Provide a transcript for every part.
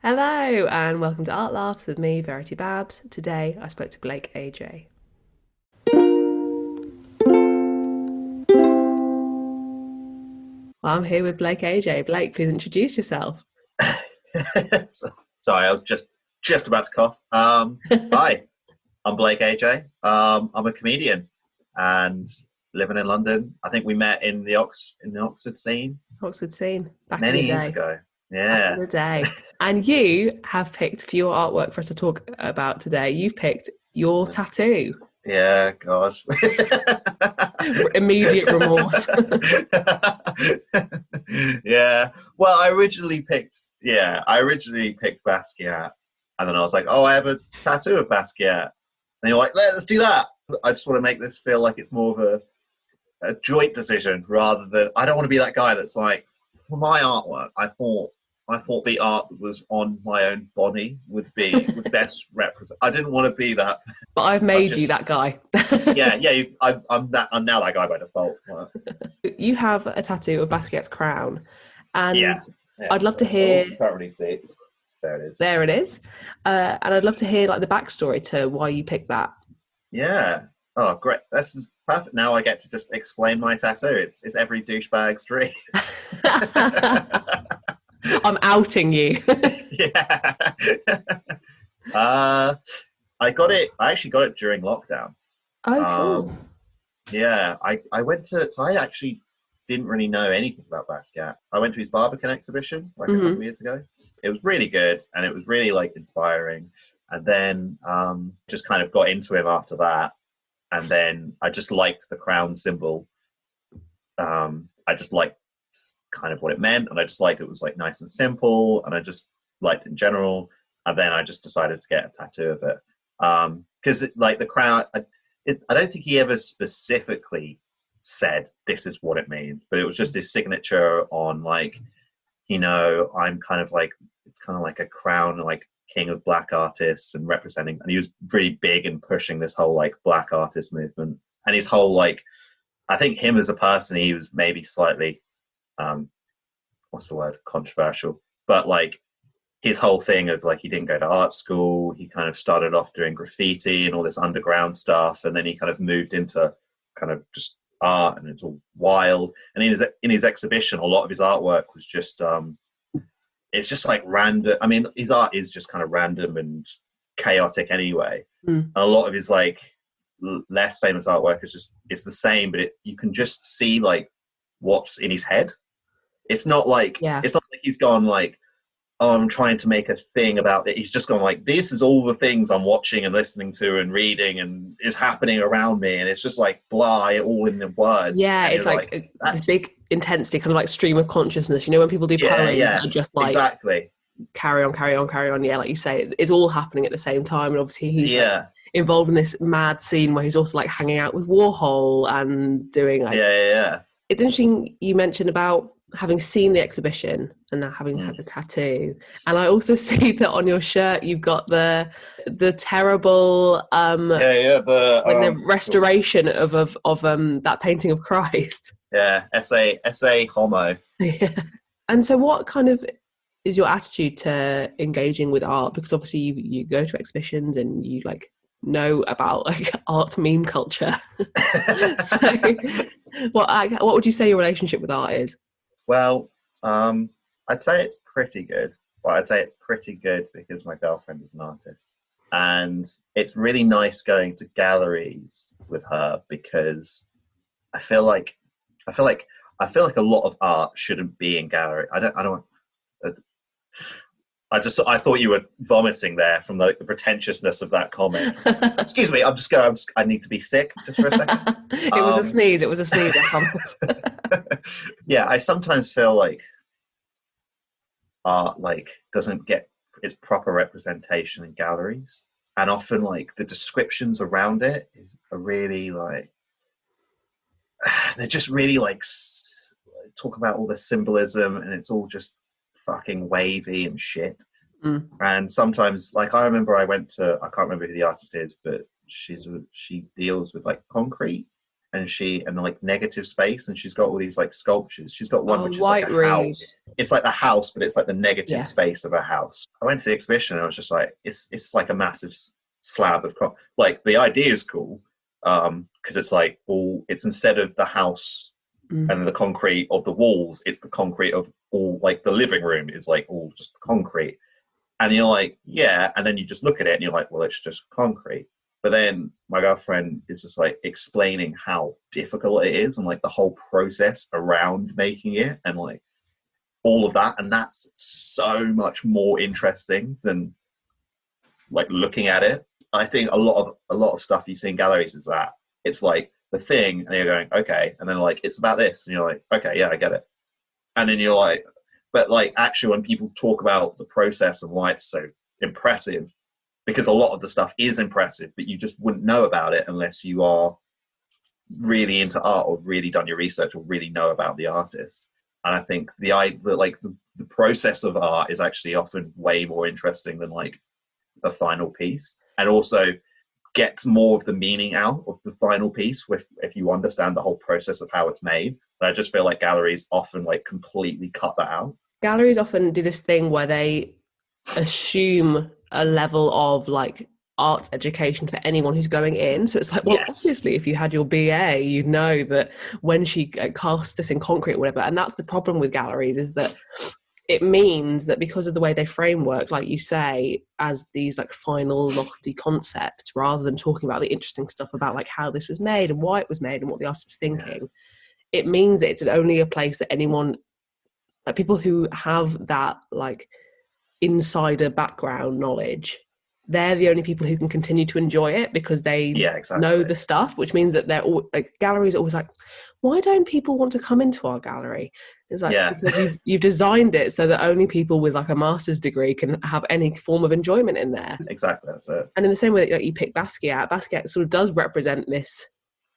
Hello, and welcome to Art Laughs with me, Verity Babs. Today I spoke to Blake AJ. I'm here with Blake AJ. Blake, please introduce yourself. Sorry, I was just about to cough. Hi, I'm Blake AJ. I'm a comedian and living in London. I think we met in the Oxford scene Oxford scene, back in many the years day. ago. Back in Yeah, the day. And you have picked for your artwork for us to talk about today, you've picked your tattoo. yeah, gosh. Immediate remorse. Yeah. Well, I originally picked Basquiat, and then I was like, oh, I have a tattoo of Basquiat, and you're like, let's do that. I just want to make this feel like it's more of a joint decision rather than I don't want to be that guy that's like, for my artwork, I thought the art that was on my own body would best represent. I didn't want to be that. But I've I've made you just that guy. I'm now that guy by default. You have a tattoo of Basquiat's crown, and Yeah, yeah. I'd love to Oh, hear. you can't really see it. There it is. There it is. And I'd love to hear like the backstory to why you picked that. Yeah. Oh, great. This is perfect. Now I get to just explain my tattoo. It's every douchebag's dream. I'm outing you. Yeah. uh, I got it. I actually got it during lockdown. Oh, cool. Um, yeah. I went to. So I actually didn't really know anything about Basquiat. I went to his Barbican exhibition like a couple of years ago. It was really good and it was really like inspiring. And then just kind of got into him after that. And then I just liked the crown symbol. I just liked kind of what it meant, and I just liked it was like nice and simple, and I just liked it in general. And then I just decided to get a tattoo of it because like the crown, I don't think he ever specifically said this is what it means, but it was just his signature on like, I'm kind of like it's kind of like a crown, like king of black artists and representing, and he was really big in pushing this whole like black artist movement, and his whole like I think him as a person, he was maybe slightly what's the word, controversial, but like his whole thing of like he didn't go to art school, he kind of started off doing graffiti and all this underground stuff, and then he kind of moved into kind of just art, and it's all wild. And in his exhibition, a lot of his artwork was just it's just like random. I mean, his art is just kind of random and chaotic anyway. And a lot of his like less famous artwork is just it's the same, but you can just see like what's in his head. It's not like Yeah. He's gone like, oh, I'm trying to make a thing about it. He's just gone like, this is all the things I'm watching and listening to and reading and is happening around me, and it's just like blah, all in the words. Yeah, And it's you're like this big intensity, kind of like stream of consciousness. You know, when people do poems, yeah, they're just like exactly. carry on, carry on, carry on. Yeah, like you say, it's all happening at the same time. And obviously he's like Yeah, involved in this mad scene where he's also like hanging out with Warhol and doing like yeah. it's interesting you mentioned about having seen the exhibition and now having had the tattoo, and I also see that on your shirt you've got the terrible The restoration of that painting of Christ. essay homo. Yeah. And so what kind of is your attitude to engaging with art? Because obviously you go to exhibitions and you like know about like art meme culture. So what would you say your relationship with art is? Well, I'd say it's pretty good. But I'd say it's pretty good because my girlfriend is an artist, and it's really nice going to galleries with her because I feel like I feel like a lot of art shouldn't be in gallery. I don't. I thought you were vomiting there from the pretentiousness of that comment. Excuse me. I need to be sick just for a second. It was a sneeze. It was a sneeze. I promise. Yeah, I sometimes feel like art like doesn't get its proper representation in galleries, and often like the descriptions around it are really like they're just really like talk about all the symbolism, and it's all just fucking wavy and shit. And sometimes like I can't remember who the artist is, but she deals with like concrete, and like negative space, and she's got all these like sculptures. She's got one which is like White a Reed. house. It's like the house, but it's like the negative Yeah. space of a house. I went to the exhibition and I was just like, it's like a massive slab of like the idea is cool, because it's like it's instead of the house and the concrete of the walls, it's the concrete of all, like the living room is like all just concrete. And you're like, yeah, and then you just look at it and you're like, well, it's just concrete. But then my girlfriend is just like explaining how difficult it is and like the whole process around making it and like all of that. And that's so much more interesting than like looking at it. I think a lot of stuff you see in galleries is that it's like the thing and you're going, okay. And then like, it's about this. And you're like, okay, yeah, I get it. And then you're like, but like actually when people talk about the process and why it's so impressive, because a lot of the stuff is impressive, but you just wouldn't know about it unless you are really into art or really done your research or really know about the artist. And I think the process of art is actually often way more interesting than like the final piece, and also gets more of the meaning out of the final piece if you understand the whole process of how it's made. And I just feel like galleries often like completely cut that out. Galleries often do this thing where they assume a level of like arts education for anyone who's going in. So it's like, well, Yes. obviously if you had your BA, you'd know that when she cast this in concrete or whatever. And that's the problem with galleries, is that it means that because of the way they framework, like you say, as these like final lofty concepts, rather than talking about the interesting stuff about like how this was made and why it was made and what the artist was thinking, it means that it's only a place that anyone, like people who have that like insider background knowledge, they're the only people who can continue to enjoy it because they know the stuff, which means that they're all like, galleries are always like, why don't people want to come into our gallery? It's like, because you've designed it so that only people with like a master's degree can have any form of enjoyment in there. Exactly, that's it. And in the same way that like, you pick Basquiat sort of does represent this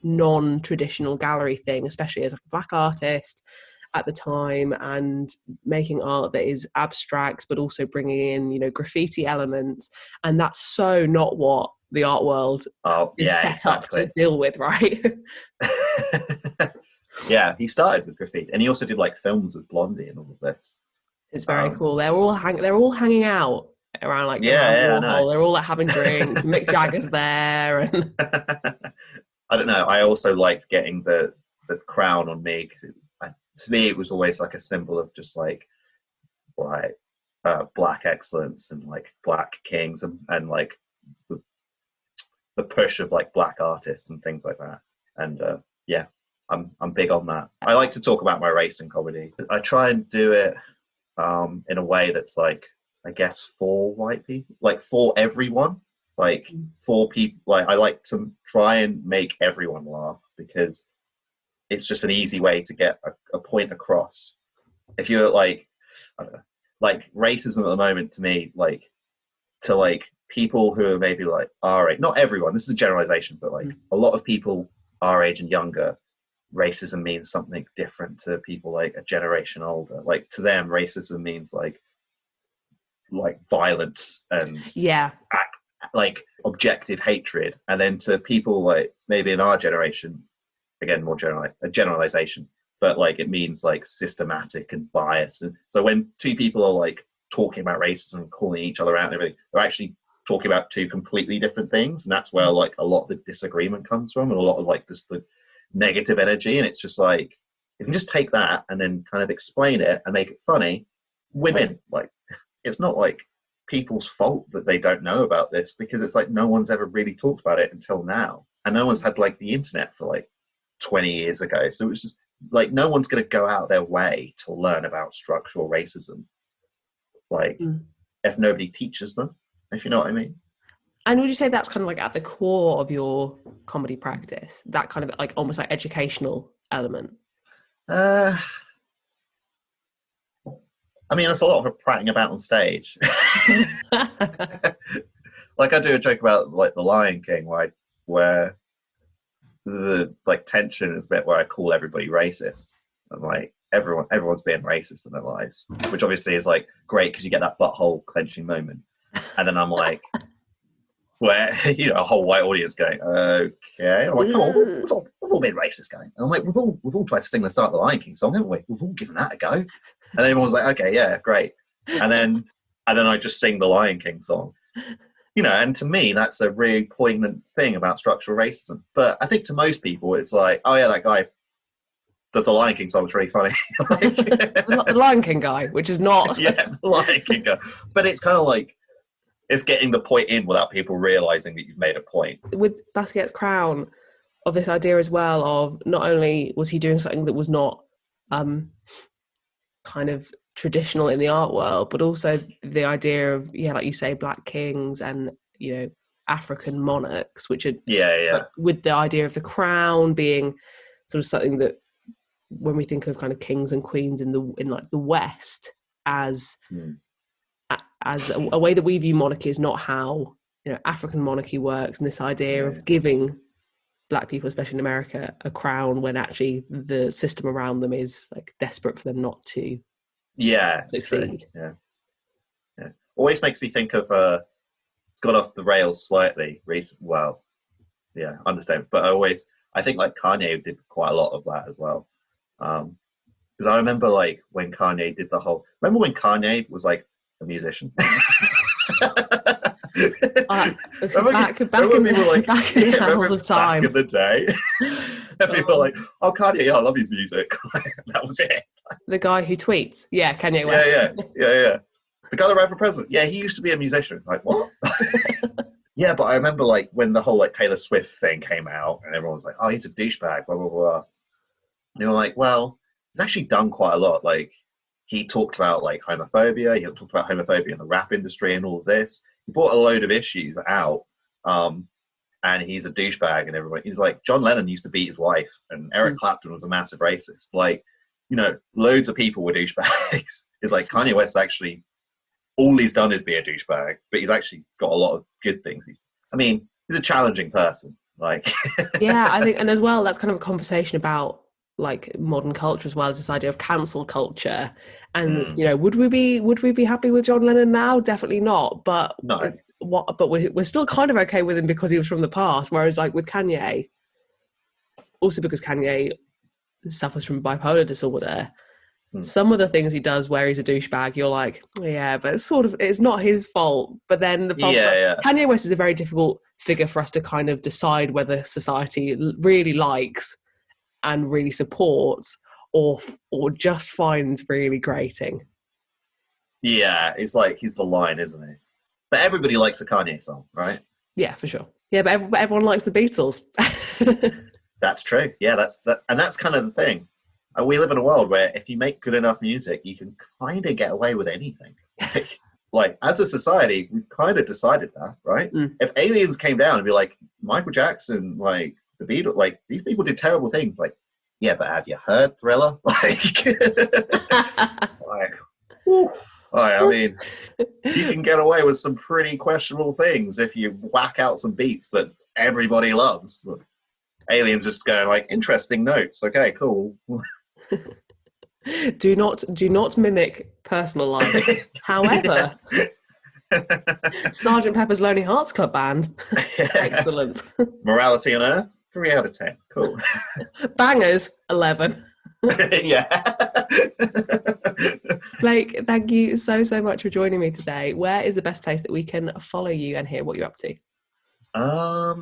non-traditional gallery thing, especially as a black artist at the time, and making art that is abstract but also bringing in, you know, graffiti elements, and that's so not what the art world is set up to deal with, right? Yeah, he started with graffiti, and he also did like films with Blondie and all of this. It's very cool. They're all hanging out around like Warhol. They're all like having drinks. Mick Jagger's there, and I don't know. I also liked getting the crown on me because to me it was always like a symbol of just like black excellence and like black kings and like the push of like black artists and things like that. And yeah, I'm big on that. I like to talk about my race in comedy. I try and do it in a way that's like, I guess, for white people, like for everyone, like for people. Like I like to try and make everyone laugh because it's just an easy way to get a point across. If you're like, I don't know, like racism at the moment to me, like to like people who are maybe like our age, not everyone, this is a generalization, but like a lot of people our age and younger, racism means something different to people like a generation older. Like to them, racism means like violence and like objective hatred. And then to people like maybe in our generation, again, more a generalization, but like it means like systematic and bias. And so when two people are like talking about racism, calling each other out and everything, they're actually talking about two completely different things. And that's where like a lot of the disagreement comes from, and a lot of like this the negative energy. And it's just like, you can just take that and then kind of explain it and make it funny. Women, like, it's not like people's fault that they don't know about this, because it's like no one's ever really talked about it until now, and no one's had like the internet for like 20 years ago. So it's just like no one's going to go out their way to learn about structural racism, like if nobody teaches them, if you know what I mean. And would you say that's kind of like at the core of your comedy practice, that kind of like almost like educational element? I mean, it's a lot of prattling about on stage. Like I do a joke about like the Lion King, where the like tension is a bit where I call everybody racist, and like everyone's being racist in their lives, which obviously is like great because you get that butthole clenching moment, and then I'm like, where a whole white audience going, okay. I'm like, come on, we've all been racist, guys. And I'm like, we've all tried to sing the start of the Lion King song, haven't we? We've all given that a go. And then everyone's like, okay, yeah, great. And then I just sing the Lion King song. And to me, that's a really poignant thing about structural racism. But I think to most people, it's like, oh yeah, that guy does the Lion King song. It's really funny. The Lion King guy, which is not. Yeah, the Lion King guy. But it's kind of like, it's getting the point in without people realizing that you've made a point. With Basquiat's Crown, of this idea as well of not only was he doing something that was not kind of traditional in the art world, but also the idea of, like you say, black kings and African monarchs, which are with the idea of the crown being sort of something that, when we think of kind of kings and queens in like the West as a way that we view monarchy is not how African monarchy works, and this idea of giving black people, especially in America, a crown when actually the system around them is like desperate for them not to succeed. Yeah. Always makes me think of it's got off the rails slightly recent. Well, yeah, understand. But I think like Kanye did quite a lot of that as well. Because I remember like when Kanye did remember when Kanye was like a musician? Back in the annals of time. Back in the day. And people were like, oh, Kanye, yeah, I love his music. That was it. The guy who tweets. Yeah, Kanye West. Yeah. The guy that ran for president. Yeah, he used to be a musician. Like, what? Yeah, but I remember like when the whole like Taylor Swift thing came out and everyone was like, oh, he's a douchebag, blah, blah, blah. And they were like, well, he's actually done quite a lot. Like, he talked about like homophobia. He talked about homophobia in the rap industry and all of this. He brought a load of issues out. And he's a douchebag and everyone. He's like, John Lennon used to beat his wife and Eric Clapton was a massive racist. Like, loads of people were douchebags. It's like Kanye West actually, all he's done is be a douchebag, but he's actually got a lot of good things. He's a challenging person. Like, yeah, I think, and as well, that's kind of a conversation about like modern culture as well, as this idea of cancel culture. And would we be happy with John Lennon now? Definitely not. But no. But we're still kind of okay with him because he was from the past. Whereas like with Kanye, also because Kanye suffers from bipolar disorder, some of the things he does where he's a douchebag, you're like, yeah, but it's not his fault. But then the problem, Kanye West is a very difficult figure for us to kind of decide whether society really likes and really supports or just finds really grating. Yeah, it's like he's the line, isn't he? But everybody likes a Kanye song, right? Yeah, for sure. Yeah, but everyone likes the Beatles. That's true. Yeah, that's kind of the thing. We live in a world where if you make good enough music, you can kind of get away with anything. Like as a society, we've kind of decided that, right? If aliens came down and be like, Michael Jackson, like the Beatles, like these people did terrible things. Like, yeah, but have you heard Thriller? I mean, you can get away with some pretty questionable things if you whack out some beats that everybody loves. Aliens just going like, interesting notes. Okay, cool. Do not mimic personal life. However, Sergeant Pepper's Lonely Hearts Club Band. Excellent. Morality on Earth, 3 out of 10. Cool. Bangers, 11. Yeah. Blake, thank you so much for joining me today. Where is the best place that we can follow you and hear what you're up to? I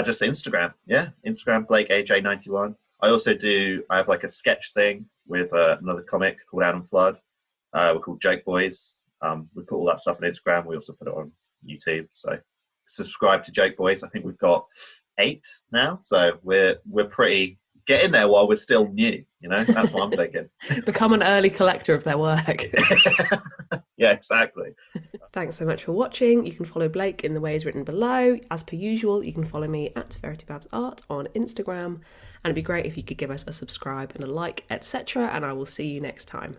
just Instagram. Yeah, Instagram, Blake AJ91. I have like a sketch thing with another comic called Adam Flood. We're called Joke Boys. We put all that stuff on Instagram. We also put it on YouTube. So subscribe to Joke Boys. I think we've got 8 now. So we're pretty... Get in there while we're still new, That's what I'm thinking. Become an early collector of their work. Yeah, exactly. Thanks so much for watching. You can follow Blake in the ways written below. As per usual, you can follow me at VerityBabsArt on Instagram. And it'd be great if you could give us a subscribe and a like, etc. And I will see you next time.